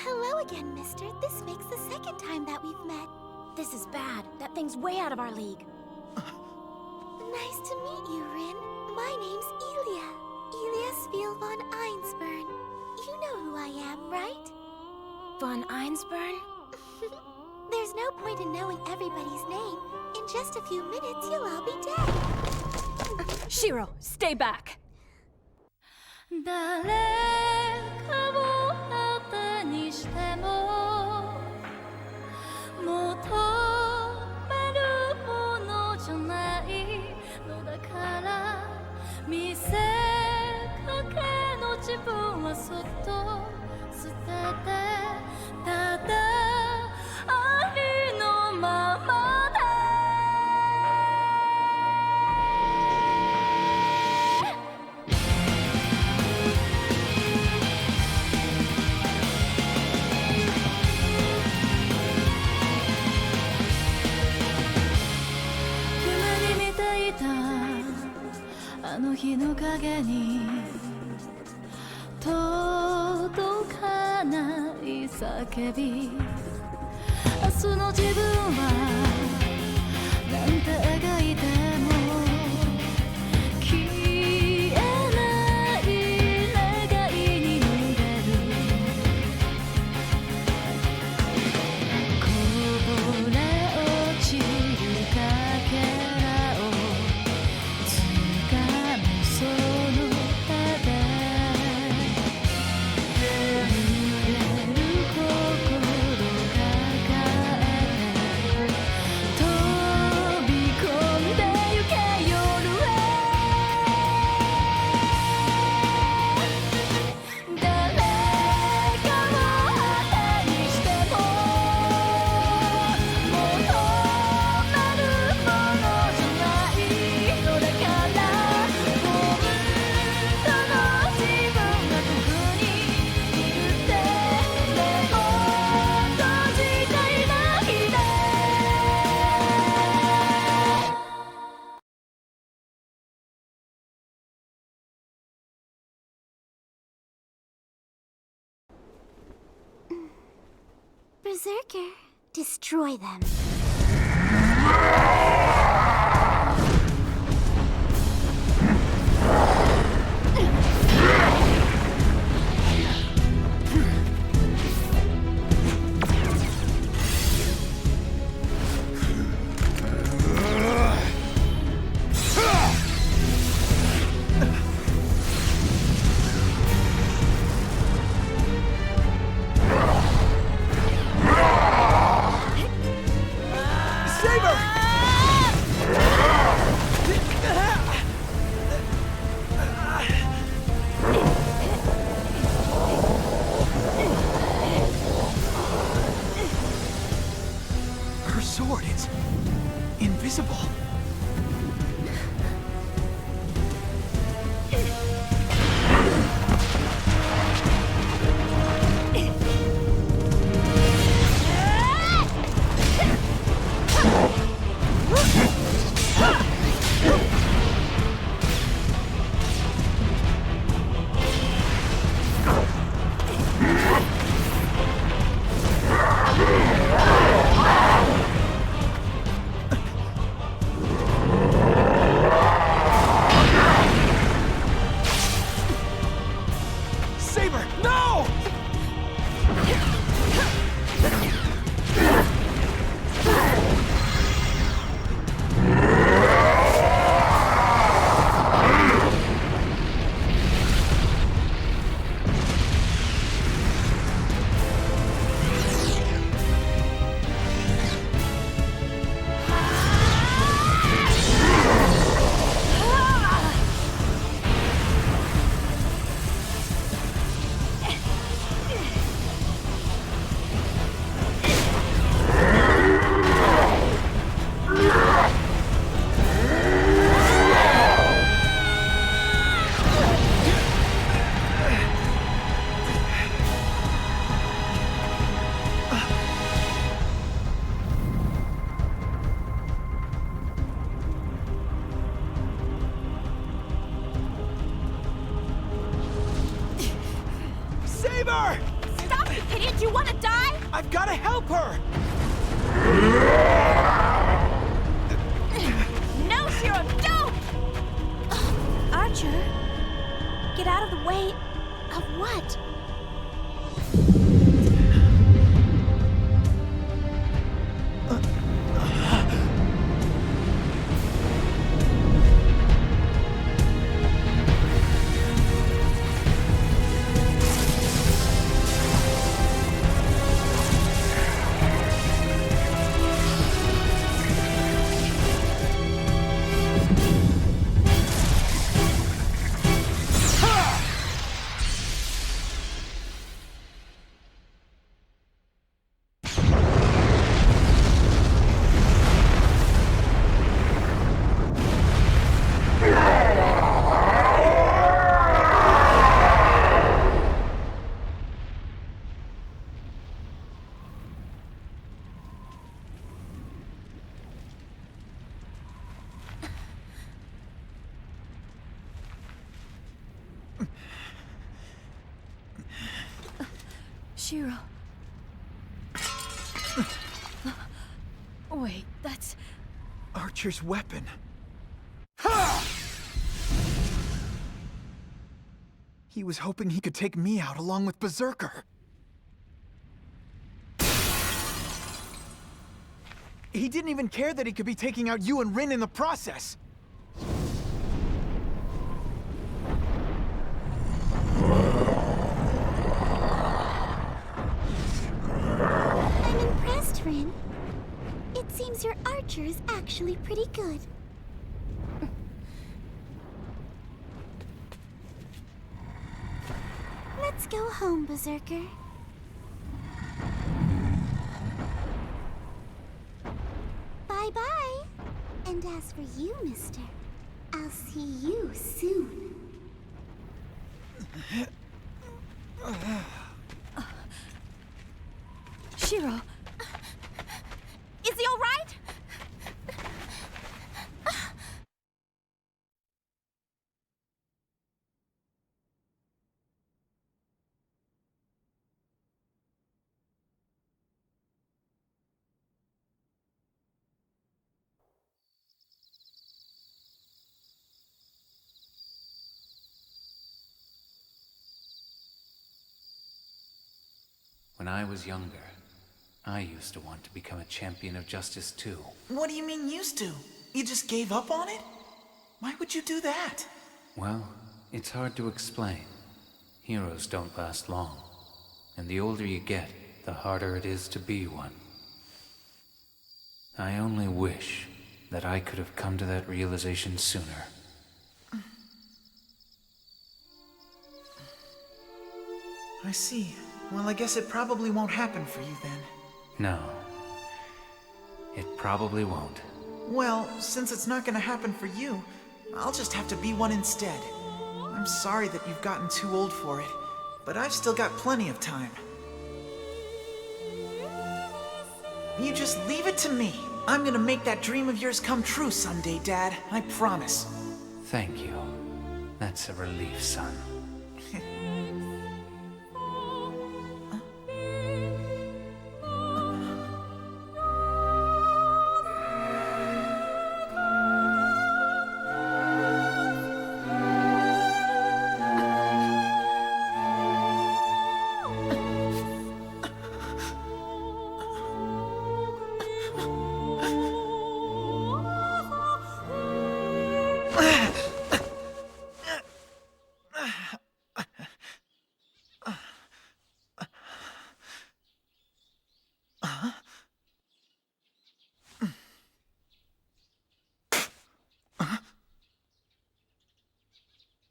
hello again, mister. This makes the second time that we've met. This is bad. That thing's way out of our league. Nice to meet you, Rin. My name's Elia. Elia Spiel von Einsburn. You know who I am, right? Von Einsburn? There's no point in knowing everybody's name. In just a few minutes, you'll all be dead. Shiro, stay back! 誰かを当てにしても求めるものじゃないのだから見せかけの自分はそっと捨ててただありのままであの日の影に届かない叫び明日の自分はなんて描いても消えない願いに濡れるこぼれ落ちるかけらをその手で揺れる心抱えて飛び込んでゆけ夜へ誰かを当てにしても求めるものじゃないのだからBerserker, destroy them. Her sword, it's invisible. I've got to help her! No, Shiro, don't! Archer, get out of the way of what? Shiro. Wait, that's... Archer's weapon. He was hoping he could take me out along with Berserker. He didn't even care that he could be taking out you and Rin in the process. I'm impressed, Rin. It seems your archer is actually pretty good. Let's go home, Berserker. Bye-bye. And as for you, mister, I'll see you soon. Shiro. Is he all right? When I was younger, I used to want to become a champion of justice too. What do you mean used to? You just gave up on it? Why would you do that? Well, it's hard to explain. Heroes don't last long, and the older you get, the harder it is to be one. I only wish that I could have come to that realization sooner. I see. Well, I guess it probably won't happen for you then. No, it probably won't. Well, since it's not gonna happen for you, I'll just have to be one instead. I'm sorry that you've gotten too old for it, but I've still got plenty of time. You just leave it to me. I'm gonna make that dream of yours come true someday, Dad. I promise. Thank you. That's a relief, son.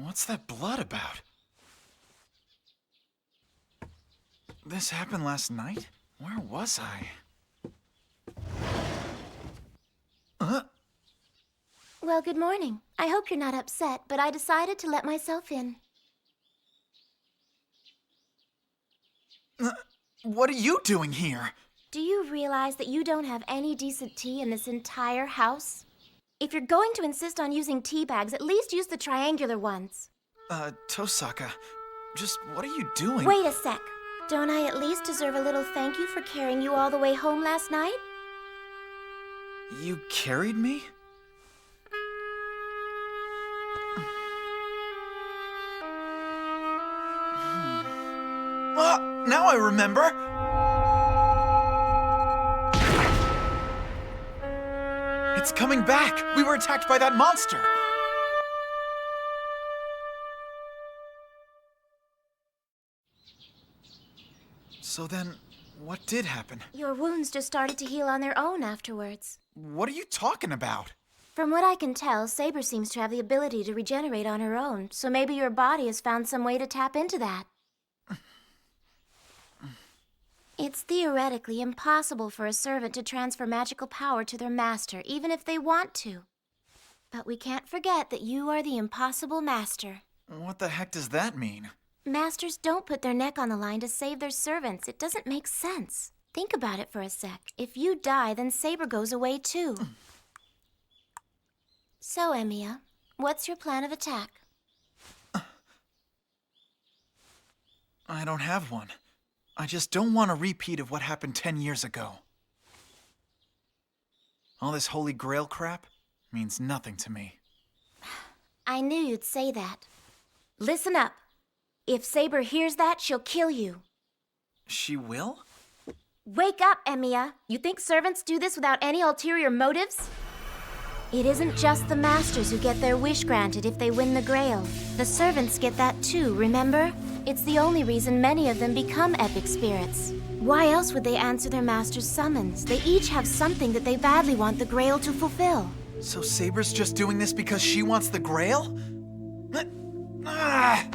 What's that blood about? This happened last night? Where was I? Well, good morning. I hope you're not upset, but I decided to let myself in. What are you doing here? Do you realize that you don't have any decent tea in this entire house? If you're going to insist on using tea bags, at least use the triangular ones. Tosaka, just what are you doing? Wait a sec. Don't I at least deserve a little thank you for carrying you all the way home last night? You carried me? Now I remember! It's coming back! We were attacked by that monster! So then, what did happen? Your wounds just started to heal on their own afterwards. What are you talking about? From what I can tell, Saber seems to have the ability to regenerate on her own, so maybe your body has found some way to tap into that. It's theoretically impossible for a servant to transfer magical power to their master, even if they want to. But we can't forget that you are the impossible master. What the heck does that mean? Masters don't put their neck on the line to save their servants. It doesn't make sense. Think about it for a sec. If you die, then Saber goes away too. So, Emiya, what's your plan of attack? I don't have one. I just don't want a repeat of what happened 10 years ago. All this Holy Grail crap means nothing to me. I knew you'd say that. Listen up. If Saber hears that, she'll kill you. She will? Wake up, Emiya. You think servants do this without any ulterior motives? It isn't just the masters who get their wish granted if they win the Grail. The servants get that too, remember? It's the only reason many of them become epic spirits. Why else would they answer their master's summons? They each have something that they badly want the Grail to fulfill. So Saber's just doing this because she wants the Grail? Ah!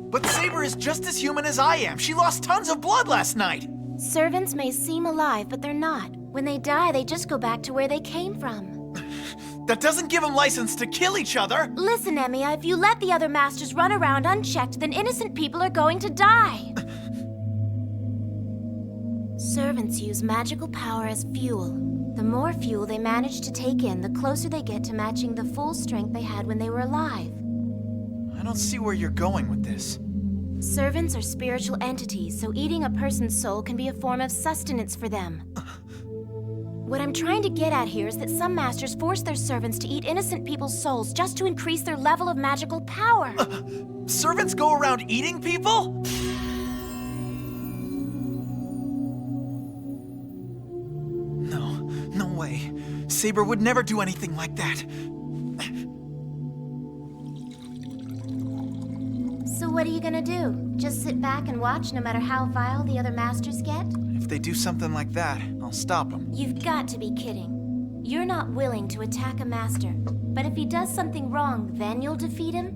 But Saber is just as human as I am. She lost tons of blood last night. Servants may seem alive, but they're not. When they die, they just go back to where they came from. That doesn't give them license to kill each other. Listen, Emiya, if you let the other masters run around unchecked, then innocent people are going to die. Servants use magical power as fuel. The more fuel they manage to take in, the closer they get to matching the full strength they had when they were alive. I don't see where you're going with this. Servants are spiritual entities, so eating a person's soul can be a form of sustenance for them. What I'm trying to get at here is that some masters force their servants to eat innocent people's souls just to increase their level of magical power. Servants go around eating people? No way. Saber would never do anything like that. So what are you gonna do? Just sit back and watch no matter how vile the other masters get? If they do something like that, I'll stop them. You've got to be kidding. You're not willing to attack a master, but if he does something wrong, then you'll defeat him?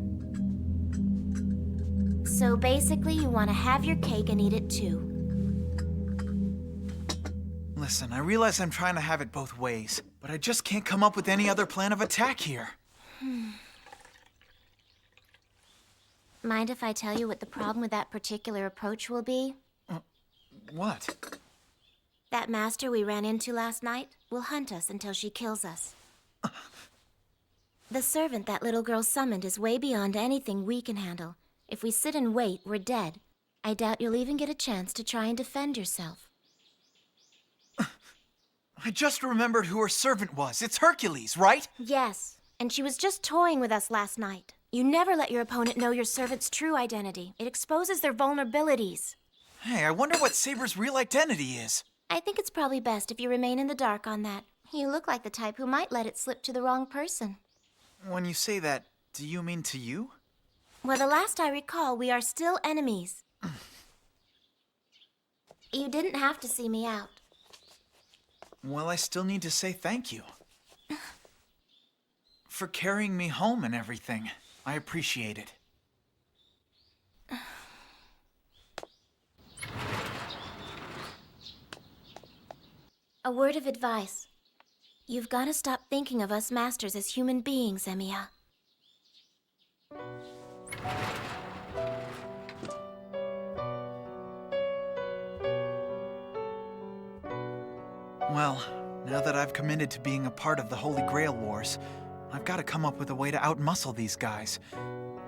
So basically, you want to have your cake and eat it too. Listen, I realize I'm trying to have it both ways, but I just can't come up with any other plan of attack here. Mind if I tell you what the problem with that particular approach will be? What? That master we ran into last night will hunt us until she kills us. The servant that little girl summoned is way beyond anything we can handle. If we sit and wait, we're dead. I doubt you'll even get a chance to try and defend yourself. I just remembered who her servant was. It's Hercules, right? Yes, and she was just toying with us last night. You never let your opponent know your servant's true identity. It exposes their vulnerabilities. Hey, I wonder what Saber's real identity is. I think it's probably best if you remain in the dark on that. You look like the type who might let it slip to the wrong person. When you say that, do you mean to you? Well, the last I recall, we are still enemies. You didn't have to see me out. Well, I still need to say thank you. For carrying me home and everything. I appreciate it. A word of advice. You've got to stop thinking of us masters as human beings, Emiya. Well, now that I've committed to being a part of the Holy Grail Wars, I've got to come up with a way to outmuscle these guys.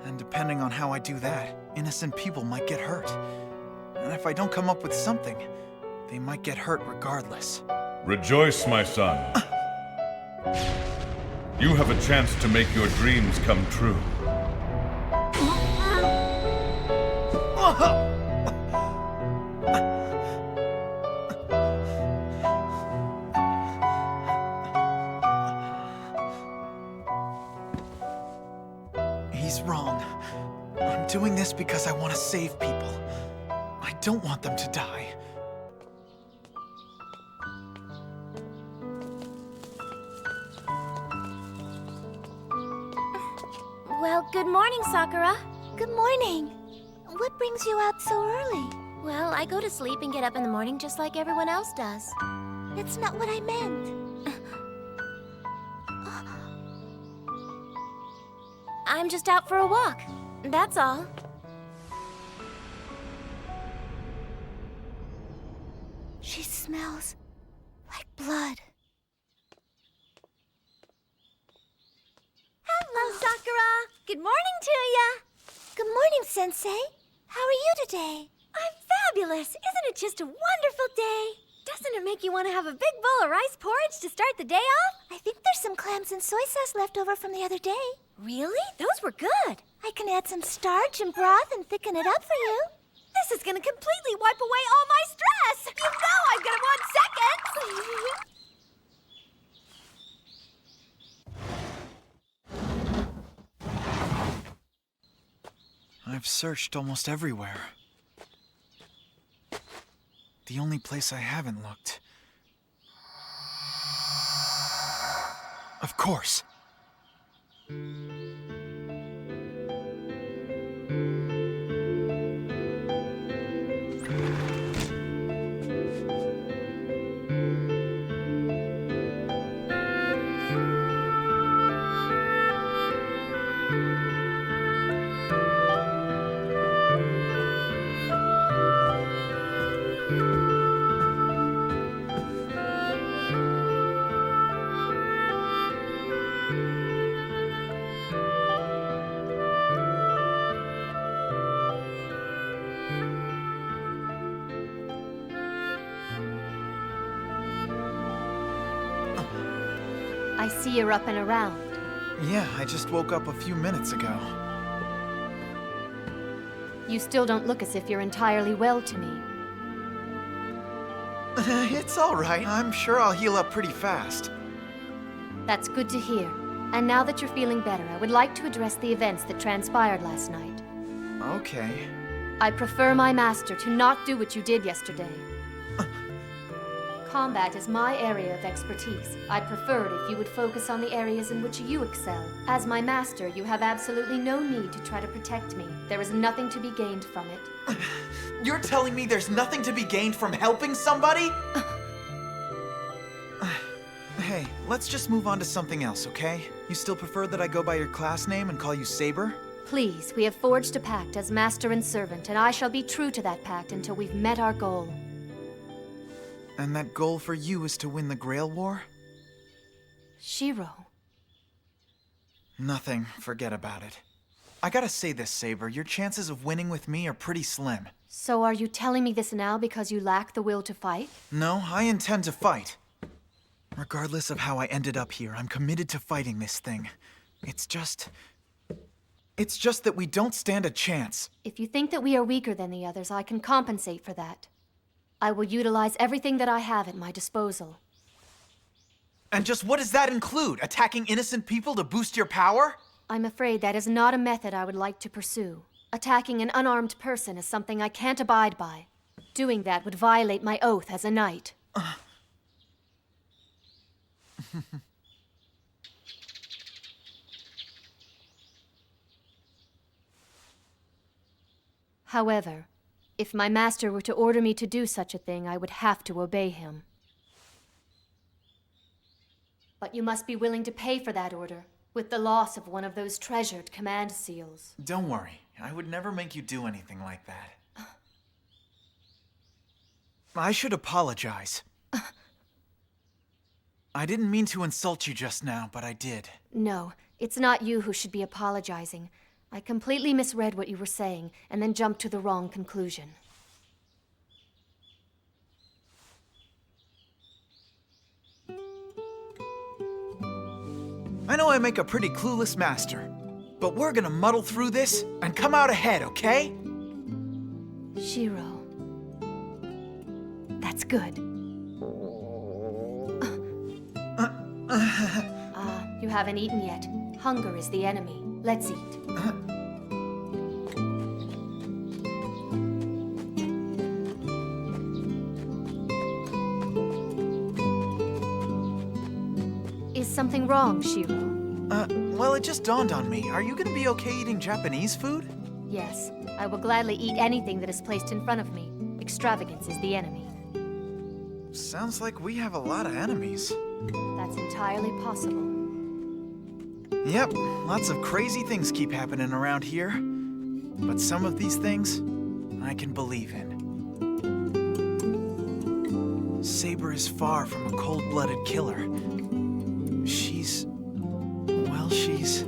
And depending on how I do that, innocent people might get hurt. And if I don't come up with something, they might get hurt regardless. Rejoice, my son. You have a chance to make your dreams come true. He's wrong. I'm doing this because I want to save people. I don't want them to die. Well, good morning, Sakura. Good morning. What brings you out so early? Well, I go to sleep and get up in the morning just like everyone else does. That's not what I meant. I'm just out for a walk. That's all. She smells like blood. Hello, Sakura. Good morning to ya. Good morning, Sensei. How are you today? I'm fabulous. Isn't it just a wonderful day? Doesn't it make you want to have a big bowl of rice porridge to start the day off? I think there's some clams and soy sauce left over from the other day. Really? Those were good. I can add some starch and broth and thicken it up for you. This is going to completely wipe away all my stress. You know I'm going to want seconds. I've searched almost everywhere. The only place I haven't looked. Of course. I see you're up and around. Yeah, I just woke up a few minutes ago. You still don't look as if you're entirely well to me. It's all right. I'm sure I'll heal up pretty fast. That's good to hear. And now that you're feeling better, I would like to address the events that transpired last night. Okay. I prefer my master to not do what you did yesterday. Combat is my area of expertise. I'd prefer it if you would focus on the areas in which you excel. As my master, you have absolutely no need to try to protect me. There is nothing to be gained from it. You're telling me there's nothing to be gained from helping somebody? Hey, let's just move on to something else, okay? You still prefer that I go by your class name and call you Saber? Please, we have forged a pact as master and servant, and I shall be true to that pact until we've met our goal. And that goal for you is to win the Grail War? Shiro. Nothing. Forget about it. I gotta say this, Saber. Your chances of winning with me are pretty slim. So are you telling me this now because you lack the will to fight? No, I intend to fight. Regardless of how I ended up here, I'm committed to fighting this thing. It's just that we don't stand a chance. If you think that we are weaker than the others, I can compensate for that. I will utilize everything that I have at my disposal. And just what does that include? Attacking innocent people to boost your power? I'm afraid that is not a method I would like to pursue. Attacking an unarmed person is something I can't abide by. Doing that would violate my oath as a knight. However, if my master were to order me to do such a thing, I would have to obey him. But you must be willing to pay for that order, with the loss of one of those treasured command seals. Don't worry. I would never make you do anything like that. I should apologize. I didn't mean to insult you just now, but I did. No, it's not you who should be apologizing. I completely misread what you were saying, and then jumped to the wrong conclusion. I know I make a pretty clueless master, but we're gonna muddle through this and come out ahead, okay? Shiro. That's good. You haven't eaten yet. Hunger is the enemy. Let's eat. Is something wrong, Shiro? Well, it just dawned on me. Are you gonna be okay eating Japanese food? Yes, I will gladly eat anything that is placed in front of me. Extravagance is the enemy. Sounds like we have a lot of enemies. That's entirely possible. Yep, lots of crazy things keep happening around here. But some of these things, I can believe in. Saber is far from a cold-blooded killer. She's... well, she's...